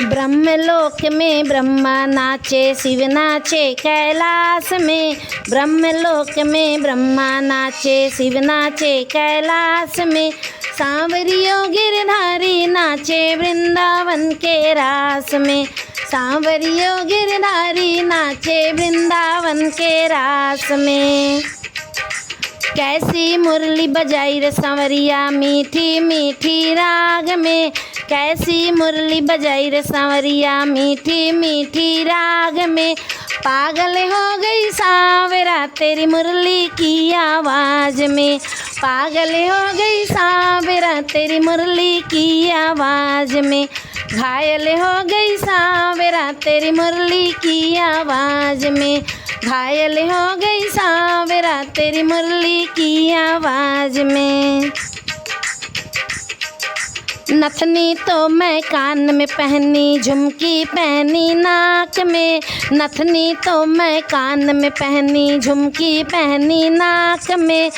ब्रह्मलोक में ब्रह्मा नाचे, शिव नाचे कैलाश में। ब्रह्मलोक में ब्रह्मा नाचे, शिव नाचे कैलाश में। सांवरियो गिरधारी नाचे वृंदावन के रास में। सांवरियो गिरधारी नाचे वृंदावन के रास में। कैसी मुरली बजाई रे सांवरिया मीठी मीठी राग में। कैसी मुरली बजाई रे सांवरिया मीठी मीठी राग में। पागल हो गई सांवरा तेरी मुरली की आवाज़ में। पागल हो गई सांवरा तेरी मुरली की आवाज़ में। घायल हो गई सांवरा तेरी मुरली की आवाज़ में। घायल हो गई सांवरा तेरी मुरली की आवाज़ में। नथनी तो मैं कान में पहनी, झुमकी पहनी नाक में। नथनी तो मैं कान में पहनी, झुमकी पहनी नाक में।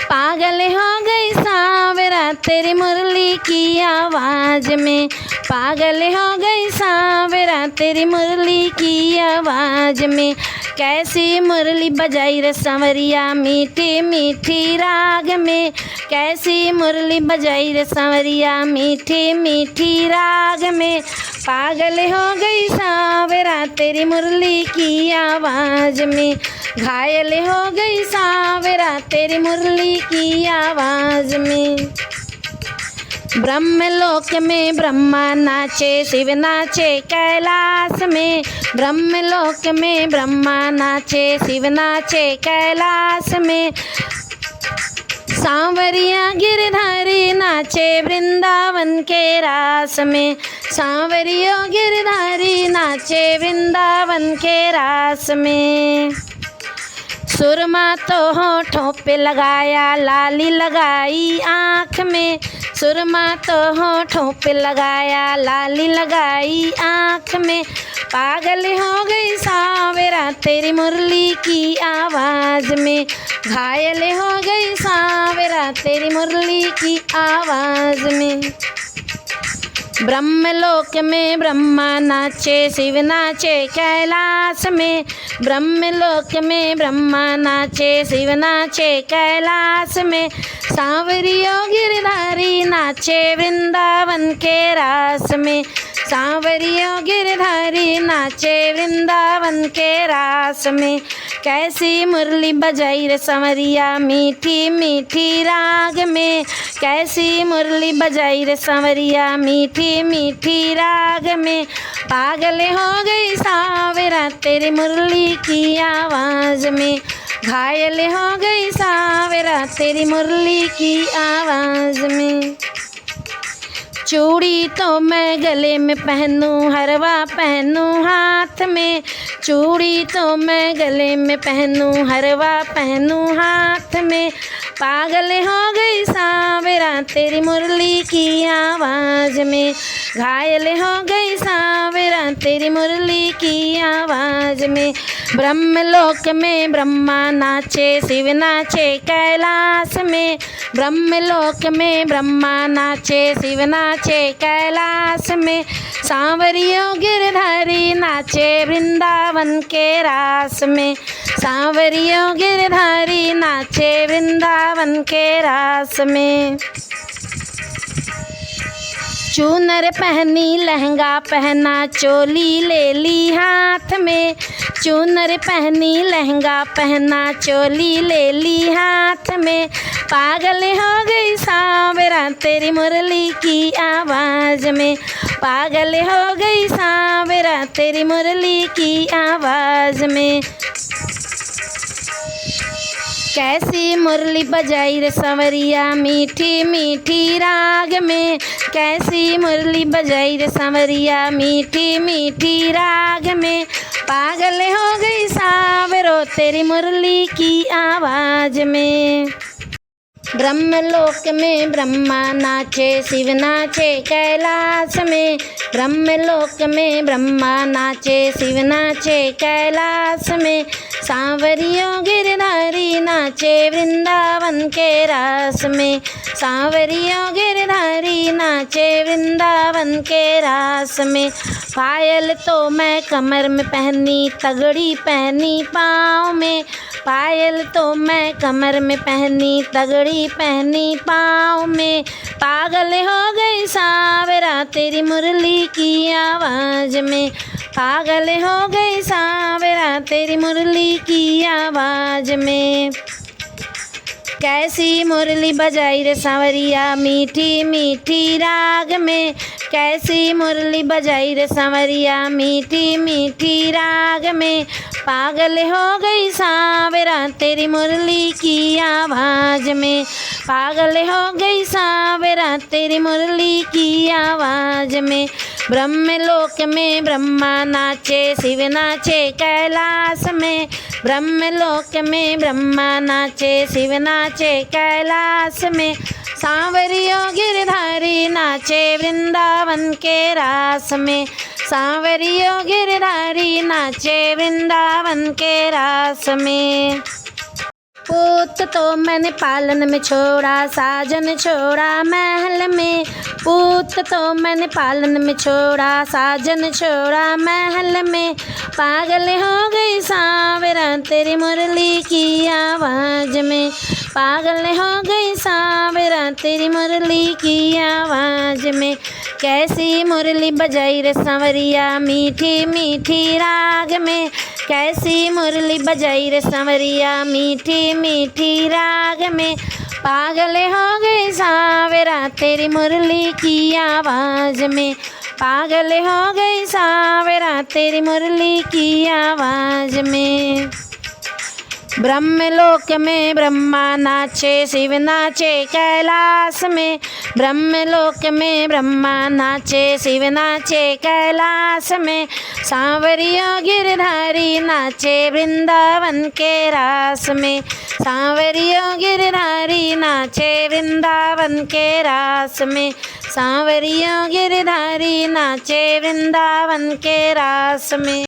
पागल हो गई सांवरा तेरी मुरली की आवाज़ में। पागल हो गई सांवरा तेरी मुरली की आवाज़ में। कैसी मुरली बजाई रे सांवरिया मीठी मीठी राग में। कैसी मुरली बजाई रे सांवरिया मीठी मीठी राग में। पागल हो गई सांवरा तेरी मुरली की आवाज़ में। घायल हो गई सांवरा तेरी मुरली की आवाज़ में। ब्रह्मलोक में ब्रह्मा नाचे, शिव नाचे कैलाश में। ब्रह्मलोक में ब्रह्मा नाचे, शिव नाचे कैलाश में। सांवरिया गिरधारी नाचे वृंदावन के रास में। सांवरियो गिरधारी नाचे वृंदावन के रास में। सुरमा तो होठों पे लगाया, लाली लगाई आँख में। सुरमा तो होठों पे लगाया, लाली लगाई आँख में। पागल हो गई सांवरा तेरी मुरली की आवाज़ में। घायल हो गई सांवरा तेरी मुरली की आवाज़ में। ब्रह्मलोक में ब्रह्मा नाचे, शिव नाचे कैलाश में। ब्रह्मलोक में ब्रह्मा नाचे, शिव नाचे कैलाश में। सांवरियो गिरधारी नाचे वृंदावन के रास में। सांवरियो गिरधारी नाचे वृंदावन के रास में। कैसी मुरली बजाई रे सांवरिया मीठी मीठी राग में। कैसी मुरली बजाई रे सांवरिया मीठी मीठी राग में। पागल हो गई सांवरा तेरी मुरली की आवाज़ में। घायल हो गई सांवरा तेरी मुरली की आवाज़ में। चूड़ी तो मैं गले में पहनूं, हरवा पहनूं हाथ में। चूड़ी तो मैं गले में पहनूं, हरवा पहनूं हाथ में। पागल हो गई सांवरा तेरी मुरली की आवाज़ में। घायल हो गई सांवरा तेरी मुरली की आवाज़ में। ब्रह्मलोक में ब्रह्मा नाचे, शिव नाचे कैलाश में। ब्रह्मलोक में ब्रह्मा नाचे, शिव नाचे कैलाश में। सांवरियो गिरधारी नाचे वृंदावन के रास में। सांवरियो गिरधारी नाचे वृंदावन के रास में। चूनर पहनी लहंगा पहना, चोली ले ली हाथ में। चूनर पहनी लहंगा पहना, चोली ले ली हाथ में। पागल हो गई सांवरा तेरी मुरली की आवाज़ में। पागल हो गई सांवरा तेरी मुरली की आवाज़ में। कैसी मुरली बजाई रे सांवरिया मीठी मीठी राग में। कैसी मुरली बजाई रे सांवरिया मीठी मीठी राग में। पागल हो गई सांवरो तेरी मुरली की आवाज़ में। ब्रह्मलोक में ब्रह्मा नाचे, शिव नाचे कैलाश में। ब्रह्मलोक में ब्रह्मा नाचे, शिव नाचे कैलाश में। सांवरियों गिरधारी नाचे वृंदावन के रास में। सांवरियों गिरधारी नाचे वृंदावन के रास में। पायल तो मैं कमर में पहनी, तगड़ी पहनी पाँव में। पायल तो मैं कमर में पहनी, तगड़ी पहनी पाँव में। पागल हो गई सांवरा तेरी मुरली की आवाज़ में। पागल हो गई सांवरा तेरी मुरली की आवाज़ में। कैसी मुरली बजाई रे सांवरिया मीठी मीठी राग में। कैसी मुरली बजाई रे सांवरिया मीठी मीठी राग में। पागल हो गई सांवरा तेरी मुरली की आवाज़ में। पागल हो गई सांवरा तेरी मुरली की आवाज़ में। ब्रह्मलोक में ब्रह्मा नाचे, शिव नाचे कैलाश में। ब्रह्मलोक में ब्रह्मा नाचे, शिव नाचे कैलाश में। सांवरियों गिरधारी नाचे वृंदावन के रास में। सांवरियों गिरधारी नाचे वृंदावन के रास में। पूत तो मैंने पालन में छोड़ा, साजन छोड़ा महल में। पूत तो मैंने पालन में छोड़ा, साजन छोड़ा महल में। पागल हो गई सांवरा तेरी मुरली की आवाज़ में। पागल हो गई सांवरा तेरी मुरली की आवाज़ में। कैसी मुरली बजाई रे सांवरिया मीठी मीठी राग में। कैसी मुरली बजाई रे सांवरिया मीठी मीठी राग में। पागल हो गई सांवरा तेरी मुरली की आवाज़ में। पागल हो गई सांवरा तेरी मुरली की आवाज़ में। ब्रह्मलोक में ब्रह्मा नाचे, शिव नाचे कैलाश में। ब्रह्मलोक में ब्रह्मा नाचे, शिव नाचे कैलाश में। सांवरियों गिरधारी नाचे वृंदावन के रास में। सांवरियों गिरधारी नाचे वृंदावन के रास में। सांवरियों गिरधारी नाचे वृंदावन के रास में।